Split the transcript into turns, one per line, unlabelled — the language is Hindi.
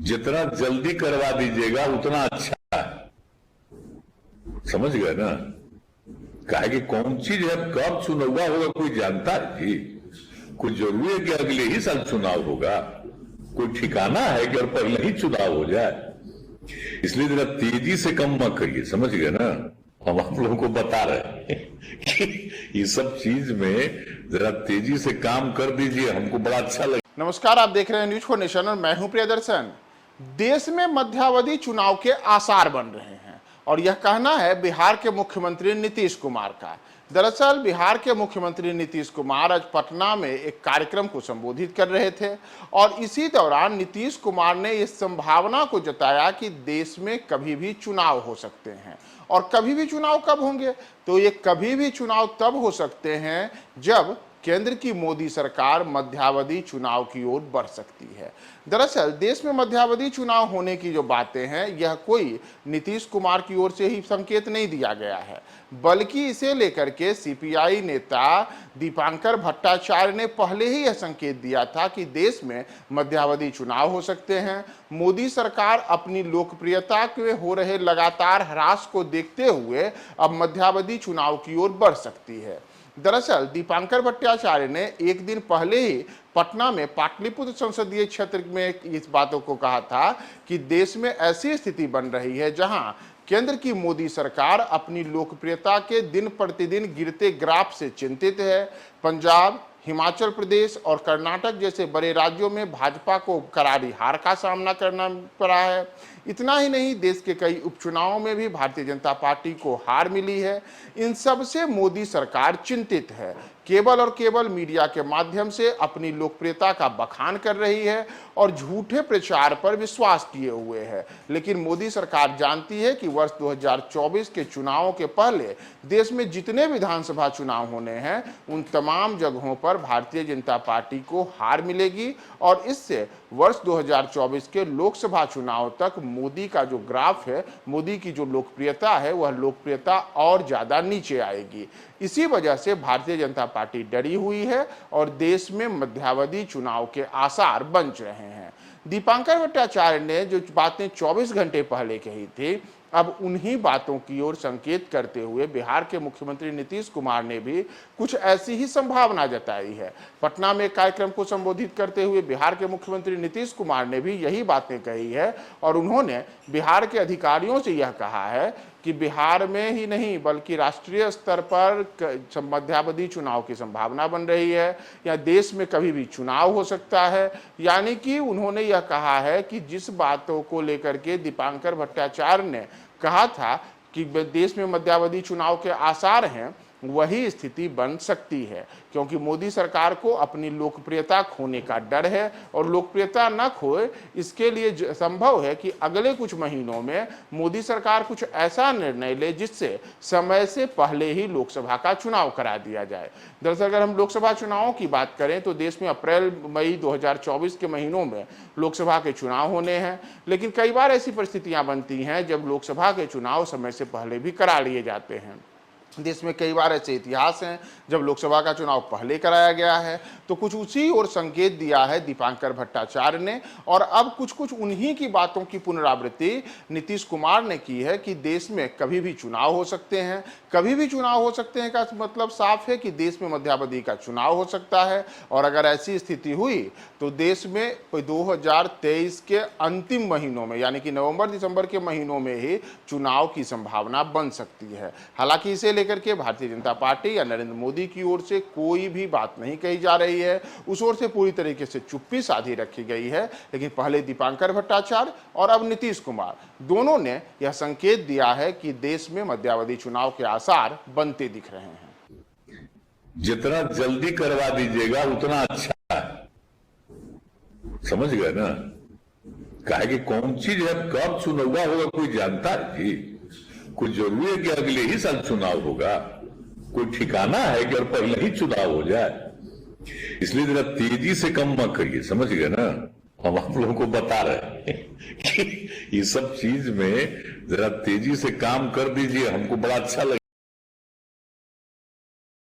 जितना जल्दी करवा दीजिएगा उतना अच्छा है। समझ गए ना? काहे कि कौन चीज है, कब चुनाव होगा कोई जानता है जी? कुछ जरूरी है कि अगले ही साल चुनाव होगा? कोई ठिकाना है कि और पहले ही चुनाव हो जाए? इसलिए जरा तेजी से कम मत करिए। समझ गए ना? हम आप लोगों को बता रहे हैं कि ये सब चीज में जरा तेजी से काम कर दीजिए, हमको बड़ा अच्छा लगे।
नमस्कार, आप देख रहे हैं न्यूज फॉर नेशन और मैं हूं प्रियदर्शन। देश में मध्यावधि चुनाव के आसार बन रहे हैं और यह कहना है बिहार के मुख्यमंत्री नीतीश कुमार का। दरअसल बिहार के मुख्यमंत्री नीतीश कुमार आज पटना में एक कार्यक्रम को संबोधित कर रहे थे और इसी दौरान नीतीश कुमार ने इस संभावना को जताया कि देश में कभी भी चुनाव हो सकते हैं। और कभी भी चुनाव कब होंगे? तो ये कभी भी चुनाव तब हो सकते हैं जब केंद्र की मोदी सरकार मध्यावधि चुनाव की ओर बढ़ सकती है। दरअसल देश में मध्यावधि चुनाव होने की जो बातें हैं, यह कोई नीतीश कुमार की ओर से ही संकेत नहीं दिया गया है, बल्कि इसे लेकर के सीपीआई नेता दीपांकर भट्टाचार्य ने पहले ही यह संकेत दिया था कि देश में मध्यावधि चुनाव हो सकते हैं। मोदी सरकार अपनी लोकप्रियता के हो रहे लगातार ह्रास को देखते हुए अब मध्यावधि चुनाव की ओर बढ़ सकती है। दरअसल दीपांकर भट्टाचार्य ने एक दिन पहले ही पटना में पाटलिपुत्र संसदीय क्षेत्र में इस बातों को कहा था कि देश में ऐसी स्थिति बन रही है जहां केंद्र की मोदी सरकार अपनी लोकप्रियता के दिन प्रतिदिन गिरते ग्राफ से चिंतित है। पंजाब, हिमाचल प्रदेश और कर्नाटक जैसे बड़े राज्यों में भाजपा को करारी हार का सामना करना पड़ा है। इतना ही नहीं, देश के कई उपचुनावों में भी भारतीय जनता पार्टी को हार मिली है। इन सब से मोदी सरकार चिंतित है, केवल और केवल मीडिया के माध्यम से अपनी लोकप्रियता का बखान कर रही है और झूठे प्रचार पर विश्वास किए हुए है। लेकिन मोदी सरकार जानती है कि वर्ष 2024 के चुनावों के पहले देश में जितने विधानसभा चुनाव होने हैं, उन तमाम जगहों पर भारतीय जनता पार्टी को हार मिलेगी और इससे वर्ष 2024 के लोकसभा चुनाव तक मोदी का जो ग्राफ है, मोदी की जो लोकप्रियता है, वह लोकप्रियता और ज्यादा नीचे आएगी। इसी वजह से भारतीय जनता पार्टी डरी हुई है और देश में मध्यावधि चुनाव के आसार बन रहे हैं। दीपांकर भट्टाचार्य ने जो बातें 24 घंटे पहले कही थी, अब उन्हीं बातों की ओर संकेत करते हुए बिहार के मुख्यमंत्री नीतीश कुमार ने भी कुछ ऐसी ही संभावना जताई है। पटना में कार्यक्रम को संबोधित करते हुए बिहार के मुख्यमंत्री नीतीश कुमार ने भी यही बातें कही है और उन्होंने बिहार के अधिकारियों से यह कहा है कि बिहार में ही नहीं बल्कि राष्ट्रीय स्तर पर मध्यावधि चुनाव की संभावना बन रही है या देश में कभी भी चुनाव हो सकता है। यानी कि उन्होंने यह कहा है कि जिस बातों को लेकर के दीपांकर भट्टाचार्य ने कहा था कि देश में मध्यावधि चुनाव के आसार हैं, वही स्थिति बन सकती है, क्योंकि मोदी सरकार को अपनी लोकप्रियता खोने का डर है और लोकप्रियता न खोए इसके लिए संभव है कि अगले कुछ महीनों में मोदी सरकार कुछ ऐसा निर्णय ले जिससे समय से पहले ही लोकसभा का चुनाव करा दिया जाए। दरअसल अगर हम लोकसभा चुनावों की बात करें तो देश में अप्रैल मई 2024 के महीनों में लोकसभा के चुनाव होने हैं, लेकिन कई बार ऐसी परिस्थितियां बनती हैं जब लोकसभा के चुनाव समय से पहले भी करा लिए जाते हैं। देश में कई बार ऐसे इतिहास हैं जब लोकसभा का चुनाव पहले कराया गया है, तो कुछ उसी और संकेत दिया है दीपांकर भट्टाचार्य ने और अब कुछ उन्हीं की बातों की पुनरावृत्ति नीतीश कुमार ने की है कि देश में कभी भी चुनाव हो सकते हैं। कभी भी चुनाव हो सकते हैं का मतलब साफ है कि देश में मध्यावधि का चुनाव हो सकता है और अगर ऐसी स्थिति हुई तो देश में 2023 के अंतिम महीनों में यानी कि नवंबर दिसंबर के महीनों में ही चुनाव की संभावना बन सकती है। हालांकि इसे लेकर के भारतीय जनता पार्टी या नरेंद्र मोदी की ओर से कोई भी बात नहीं कही जा रही है, उस ओर से पूरी तरीके से चुप्पी साधी रखी गई है। लेकिन पहले दीपांकर भट्टाचार्य और अब नीतीश कुमार दोनों ने यह संकेत दिया है कि देश में मध्यावधि चुनाव के आसार बनते दिख रहे हैं।
जितना जल्दी करवा दीजिएगा उतना अच्छा है। समझ गए ना? काहे कि कौन चीज है, कब चुनाव होगा कोई जानता है जी? कुछ जरूरी है कि अगले ही साल चुनाव होगा? कोई ठिकाना है कि और पहले ही चुनाव हो जाए? इसलिए जरा तेजी से कम मत करिए। समझ गए ना? हम आप लोगों को बता रहे हैं कि ये सब चीज में जरा तेजी से काम कर दीजिए, हमको बड़ा अच्छा लगे।